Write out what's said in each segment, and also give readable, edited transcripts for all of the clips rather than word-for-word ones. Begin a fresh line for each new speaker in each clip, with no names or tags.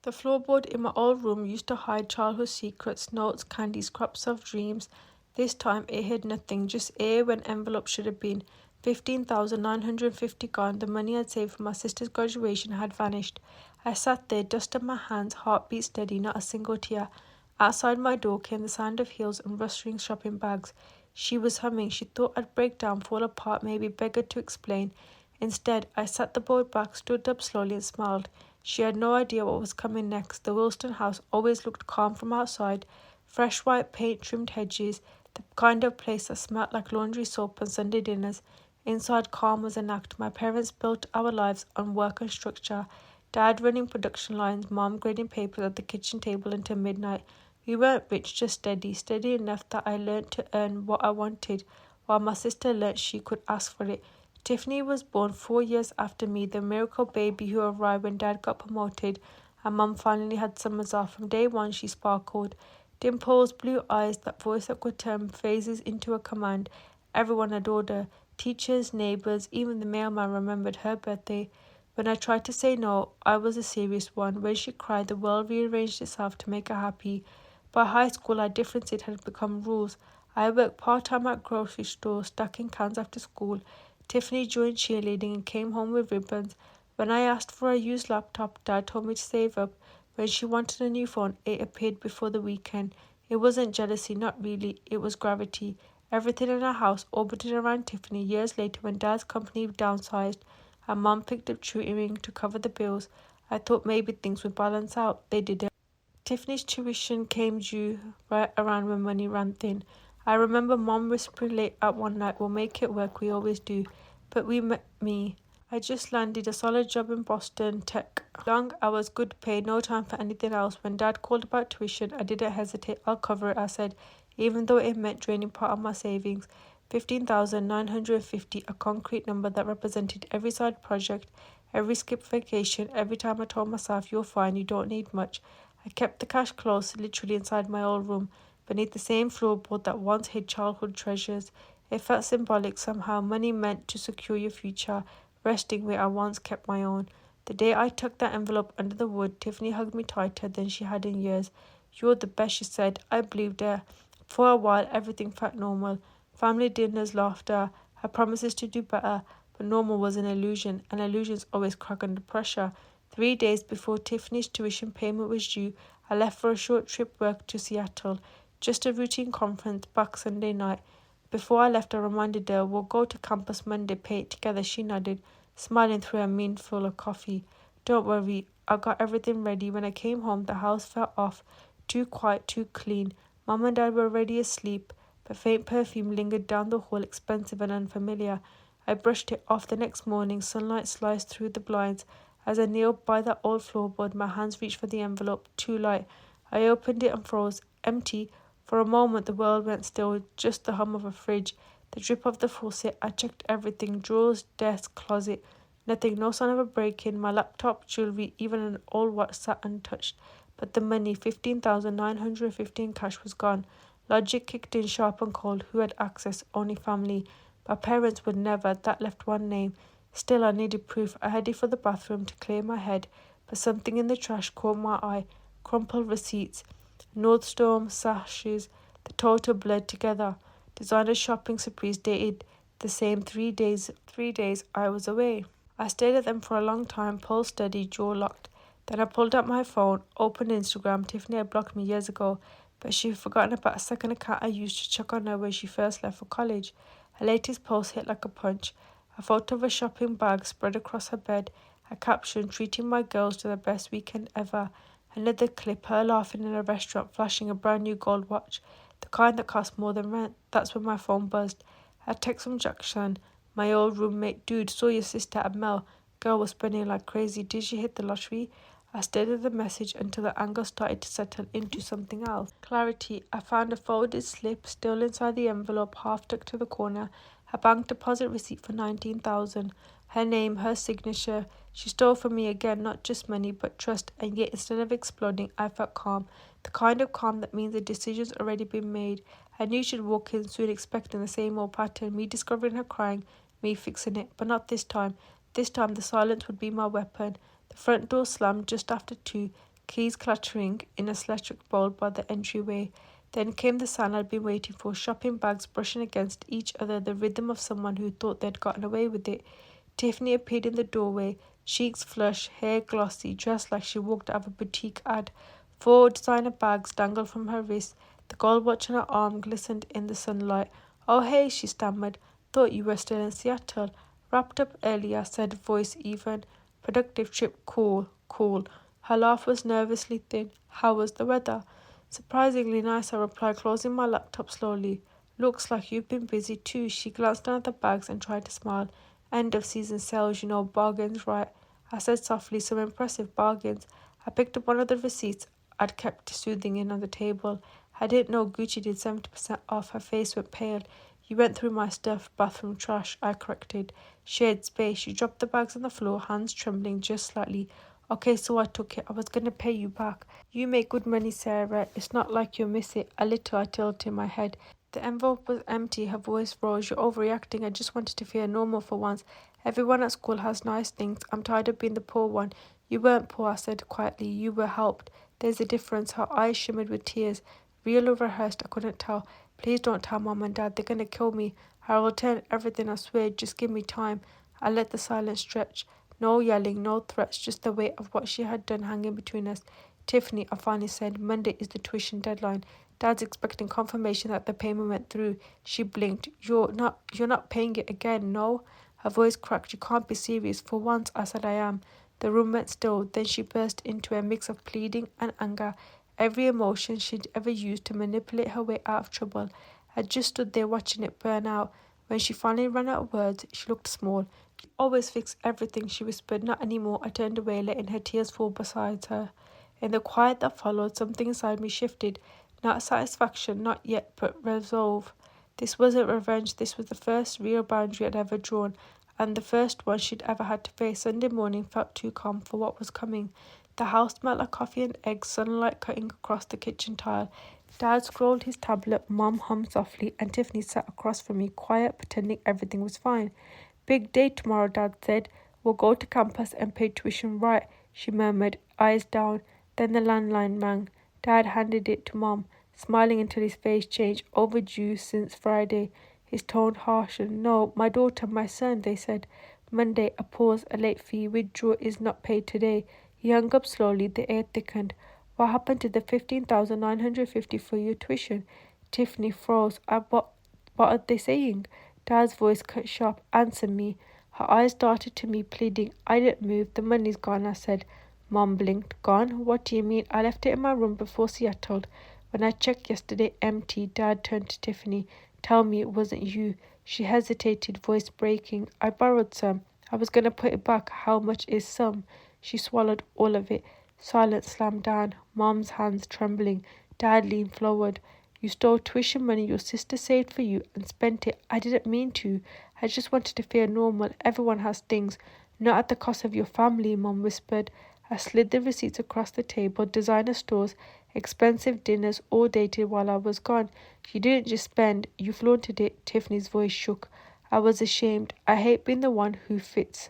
The floorboard in my old room used to hide childhood secrets, notes, candy, scraps of dreams. This time it hid nothing, just air when envelope should have been. 15,950 gone. The money I'd saved for my sister's graduation had vanished. I sat there, dust on my hands, heartbeat steady, not a single tear. Outside my door came the sound of heels and rustling shopping bags. She was humming. She thought I'd break down, fall apart, maybe beg her to explain. Instead, I sat the board back, stood up slowly and smiled. She had no idea what was coming next. The Wilston house always looked calm from outside. Fresh white paint, trimmed hedges, the kind of place that smelt like laundry soap and Sunday dinners. Inside, calm was an act. My parents built our lives on work and structure. Dad running production lines, Mom grading papers at the kitchen table until midnight. We weren't rich, just steady, steady enough that I learnt to earn what I wanted, while my sister learnt she could ask for it. Tiffany was born 4 years after me, the miracle baby who arrived when Dad got promoted and Mum finally had summers off. From day one she sparkled. Dimples, blue eyes, that voice that could turn phases into a command. Everyone adored her. Teachers, neighbours, even the mailman remembered her birthday. When I tried to say no, I was a serious one. When she cried, the world rearranged itself to make her happy. By high school, our differences had become rules. I worked part-time at grocery stores, stacking cans after school. Tiffany joined cheerleading and came home with ribbons. When I asked for a used laptop, Dad told me to save up. When she wanted a new phone, it appeared before the weekend. It wasn't jealousy, not really. It was gravity. Everything in our house orbited around Tiffany. Years later, when Dad's company downsized and Mum picked up tutoring to cover the bills, I thought maybe things would balance out. They didn't. Tiffany's tuition came due right around when money ran thin. I remember Mom whispering late at one night, "We'll make it work, we always do." But we met me. I just landed a solid job in Boston tech. Long hours, good pay, no time for anything else. When Dad called about tuition, I didn't hesitate. "I'll cover it," I said, even though it meant draining part of my savings. 15,950, a concrete number that represented every side project, every skipped vacation, every time I told myself, "You're fine, you don't need much." I kept the cash close, literally inside my old room, beneath the same floorboard that once hid childhood treasures. It felt symbolic somehow. Money meant to secure your future, resting where I once kept my own. The day I tucked that envelope under the wood, Tiffany hugged me tighter than she had in years. "You're the best," she said. I believed her. For a while, everything felt normal. Family dinners, laughter, her promises to do better. But normal was an illusion, and illusions always crack under pressure. 3 days before Tiffany's tuition payment was due, I left for a short trip work to Seattle. Just a routine conference, back Sunday night. Before I left, I reminded her, "We'll go to campus Monday, pay it together." She nodded, smiling through a meanful of coffee. "Don't worry, I got everything ready." When I came home, the house felt off. Too quiet, too clean. Mum and Dad were already asleep, but faint perfume lingered down the hall, expensive and unfamiliar. I brushed it off. The next morning, sunlight sliced through the blinds. As I kneeled by that old floorboard, my hands reached for the envelope, too light. I opened it and froze, empty. For a moment the world went still, just the hum of a fridge, the drip of the faucet. I checked everything, drawers, desk, closet. Nothing, no sign of a break-in. My laptop, jewellery, even an old watch sat untouched. But the money, 15,950 in cash, was gone. Logic kicked in sharp and cold. Who had access? Only family. My parents would never. That left one name. Still, I needed proof. I headed for the bathroom to clear my head, but something in the trash caught my eye. Crumpled receipts. Nordstorm, sashes, the total blurred together. Designer shopping sprees dated the same 3 days. 3 days I was away. I stared at them for a long time, pulse steady, jaw locked. Then I pulled out my phone, opened Instagram. Tiffany had blocked me years ago, but she had forgotten about a second account I used to check on her when she first left for college. Her latest post hit like a punch. A photo of a shopping bag spread across her bed. A caption, "Treating my girls to the best weekend ever." Another clip, her laughing in a restaurant, flashing a brand new gold watch, the kind that cost more than rent. That's when my phone buzzed. A text from Jackson, my old roommate. "Dude, saw your sister at Mel. Girl was spending like crazy. Did she hit the lottery?" I stared at the message until the anger started to settle into something else. Clarity. I found a folded slip still inside the envelope, half tucked to the corner. A bank deposit receipt for 19,000. Her name, her signature. She stole from me again, not just money, but trust. And yet, instead of exploding, I felt calm. The kind of calm that means the decision's already been made. I knew she'd walk in soon, expecting the same old pattern. Me discovering her crying, me fixing it. But not this time. This time, the silence would be my weapon. The front door slammed just after 2. keys clattering in a electric bowl by the entryway. Then came the sound I'd been waiting for, shopping bags brushing against each other, the rhythm of someone who thought they'd gotten away with it. Tiffany appeared in the doorway, cheeks flushed, hair glossy, dressed like she walked out of a boutique ad. 4 designer bags dangled from her wrists. The gold watch on her arm glistened in the sunlight. "Oh, hey," she stammered. "Thought you were still in Seattle." "Wrapped up earlier," said voice even. "Productive trip, cool, cool." Her laugh was nervously thin. "How was the weather?" "Surprisingly nice," I replied, closing my laptop slowly. "Looks like you've been busy too." She glanced down at the bags and tried to smile. "End of season sales, you know, bargains, right?" I said softly, "Some impressive bargains." I picked up one of the receipts I'd kept soothing in on the table. "I didn't know Gucci did 70% off." Her face went pale. "You went through my stuff, bathroom trash," I corrected. "Shared space." She dropped the bags on the floor, hands trembling just slightly. "Okay, so I took it. I was gonna pay you back." "You make good money, Sarah. It's not like you'll miss it." A little, I tilted my head. The envelope was empty. Her voice rose. "You're overreacting. I just wanted to feel normal for once. Everyone at school has nice things. I'm tired of being the poor one." "You weren't poor," I said quietly. "You were helped. There's a difference." Her eyes shimmered with tears. Real or rehearsed, I couldn't tell. "Please don't tell Mom and Dad. They're gonna kill me. I'll return everything, I swear. Just give me time." I let the silence stretch. No yelling, no threats, just the weight of what she had done hanging between us. "Tiffany," I finally said, "Monday is the tuition deadline. Dad's expecting confirmation that the payment went through." She blinked. You're not paying it again, no?" Her voice cracked. "You can't be serious." "For once," I said, "I am." The room went still. Then she burst into a mix of pleading and anger, every emotion she'd ever used to manipulate her way out of trouble. I just stood there watching it burn out. When she finally ran out of words, she looked small. "You always fix everything," she whispered. "Not anymore." I turned away, letting her tears fall beside her. In the quiet that followed, something inside me shifted. Not satisfaction, not yet, but resolve. This wasn't revenge. This was the first real boundary I'd ever drawn, and the first one she'd ever had to face. Sunday morning felt too calm for what was coming. The house smelled like coffee and eggs, sunlight cutting across the kitchen tile. Dad scrolled his tablet, Mom hummed softly, and Tiffany sat across from me, quiet, pretending everything was fine. "Big day tomorrow," Dad said. "We'll go to campus and pay tuition." "Right," she murmured, eyes down. Then the landline rang. Dad handed it to Mom, smiling until his face changed. "Overdue since Friday." His tone harshened. "No, my daughter, my son," they said. "Monday." A pause, a late fee. "Withdraw is not paid today." He hung up slowly. The air thickened. "What happened to the 15,950 for your tuition?" Tiffany froze. What are they saying?" Dad's voice cut sharp. "Answer me." Her eyes darted to me, pleading. I didn't move. "The money's gone," I said. Mom blinked. "Gone? What do you mean?" "I left it in my room before Seattle. When I checked yesterday, empty." Dad turned to Tiffany. "Tell me it wasn't you." She hesitated, voice breaking. "I borrowed some. I was going to put it back." "How much is some?" She swallowed all of it. Silence slammed down. Mom's hands trembling. Dad leaned forward. "You stole tuition money your sister saved for you and spent it." "I didn't mean to. I just wanted to feel normal. Everyone has things." "Not at the cost of your family," Mom whispered. I slid the receipts across the table. Designer stores, expensive dinners, all dated while I was gone. "You didn't just spend, you flaunted it." Tiffany's voice shook. I was ashamed. I hate being the one who fits.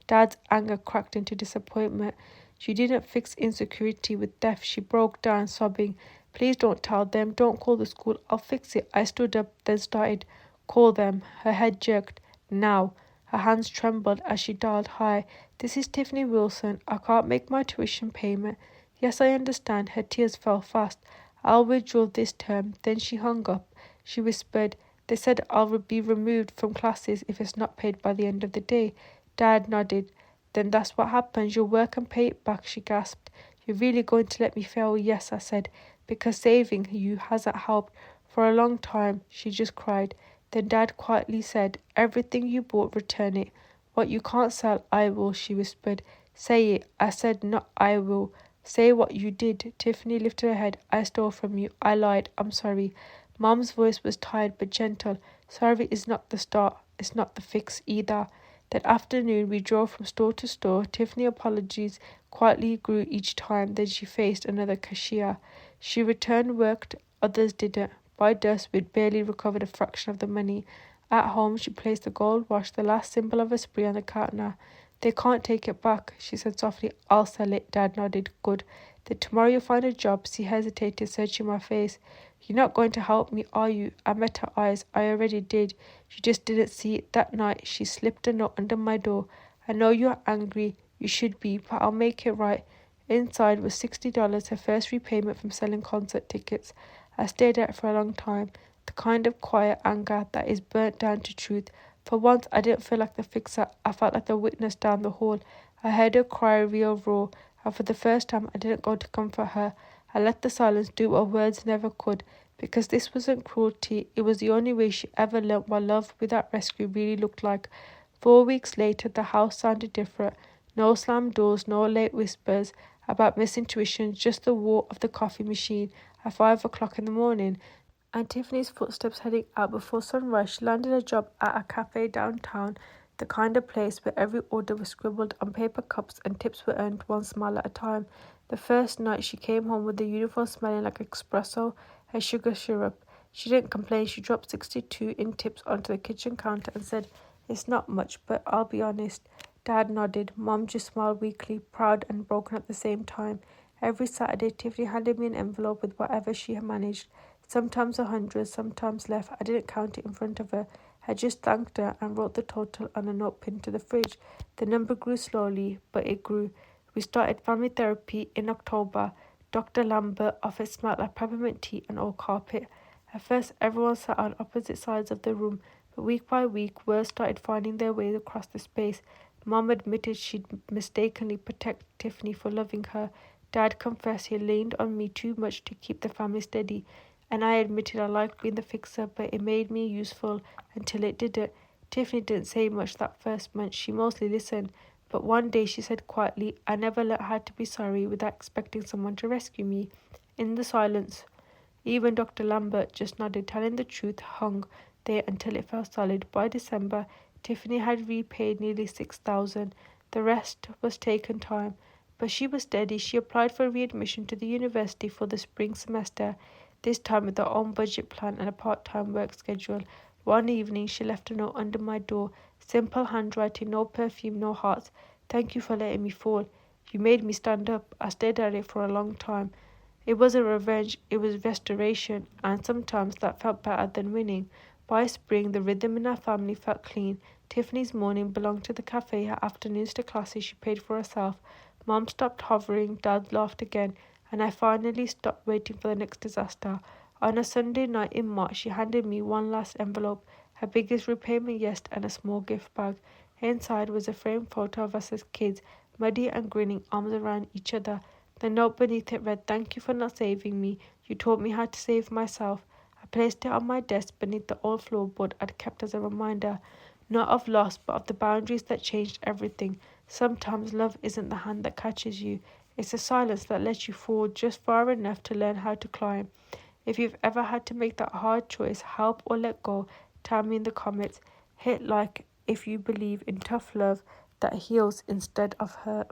Dad's anger cracked into disappointment. "You didn't fix insecurity with theft." She broke down, sobbing. "Please don't tell them. Don't call the school. I'll fix it." I stood up, then started. "Call them." Her head jerked. "Now." Her hands trembled as she dialed high. "This is Tiffany Wilson. I can't make my tuition payment." "Yes, I understand." Her tears fell fast. "I'll withdraw this term." Then she hung up. She whispered, "They said I'll be removed from classes if it's not paid by the end of the day." Dad nodded. "Then that's what happens. You'll work and pay it back," she gasped. "You're really going to let me fail?" "Yes," I said, "because saving you hasn't helped." For a long time, she just cried. Then Dad quietly said, "Everything you bought, return it." "What you can't sell, I will," she whispered. "Say it." I said, "Not I will." "Say what you did." Tiffany lifted her head. "I stole from you. I lied. I'm sorry." Mom's voice was tired but gentle. "Sorry is not the start. It's not the fix either." That afternoon we drove from store to store. Tiffany's apologies quietly grew each time. Then she faced another cashier. She returned worked, others didn't. By dusk we'd barely recovered a fraction of the money. At home she placed the gold watch, the last symbol of esprit, on the counter. "They can't take it back," she said softly. "I'll sell it." Dad nodded. "Good." That tomorrow you'll find a job. She hesitated, searching my face. You're not going to help me, are you? I met her eyes. I already did. She just didn't see it that night. She slipped a note under my door. I know you're angry. You should be, but I'll make it right. Inside was $60, her first repayment from selling concert tickets. I stared at it for a long time. The kind of quiet anger that is burnt down to truth. For once, I didn't feel like the fixer. I felt like the witness down the hall. I heard her cry a real roar, and for the first time, I didn't go to comfort her. I let the silence do what words never could, because this wasn't cruelty. It was the only way she ever learnt what love without rescue really looked like. 4 weeks later, the house sounded different. No slammed doors, no late whispers about missing tuition, just the roar of the coffee machine at 5 o'clock in the morning, and Tiffany's footsteps heading out before sunrise. She landed a job at a cafe downtown, the kind of place where every order was scribbled on paper cups and tips were earned one smile at a time. The first night she came home with the uniform smelling like espresso and sugar syrup. She didn't complain. She dropped 62 in tips onto the kitchen counter and said, "It's not much, but I'll be honest." Dad nodded. Mom just smiled weakly, proud and broken at the same time. Every Saturday, Tiffany handed me an envelope with whatever she had managed. Sometimes 100, sometimes less. I didn't count it in front of her. I just thanked her and wrote the total on a note pinned to the fridge. The number grew slowly, but it grew. We started family therapy in October. Dr. Lambert office smelled like peppermint tea and old carpet. At first, everyone sat on opposite sides of the room, but week by week, words started finding their way across the space. Mom admitted she'd mistakenly protected Tiffany for loving her. Dad confessed he leaned on me too much to keep the family steady. And I admitted I liked being the fixer, but it made me useful until it didn't. Tiffany didn't say much that first month. She mostly listened. But one day she said quietly, "I never learnt how to be sorry without expecting someone to rescue me." In the silence, even Dr. Lambert just nodded, telling the truth hung there until it felt solid. By December, Tiffany had repaid nearly 6,000. The rest was taken time. But she was steady. She applied for readmission to the university for the spring semester, this time with her own budget plan and a part-time work schedule. One evening, she left a note under my door. Simple handwriting, no perfume, no hearts. "Thank you for letting me fall. You made me stand up." I stared at it for a long time. It wasn't revenge, it was restoration, and sometimes that felt better than winning. By spring, the rhythm in our family felt clean. Tiffany's morning belonged to the cafe, her afternoons to classes she paid for herself. Mom stopped hovering, Dad laughed again, and I finally stopped waiting for the next disaster. On a Sunday night in March, she handed me one last envelope, her biggest repayment yet, and a small gift bag. Inside was a framed photo of us as kids, muddy and grinning, arms around each other. The note beneath it read, "Thank you for not saving me. You taught me how to save myself." I placed it on my desk beneath the old floorboard I'd kept as a reminder, not of loss, but of the boundaries that changed everything. Sometimes love isn't the hand that catches you. It's the silence that lets you fall just far enough to learn how to climb. If you've ever had to make that hard choice, help or let go, tell me in the comments. Hit like if you believe in tough love that heals instead of hurt.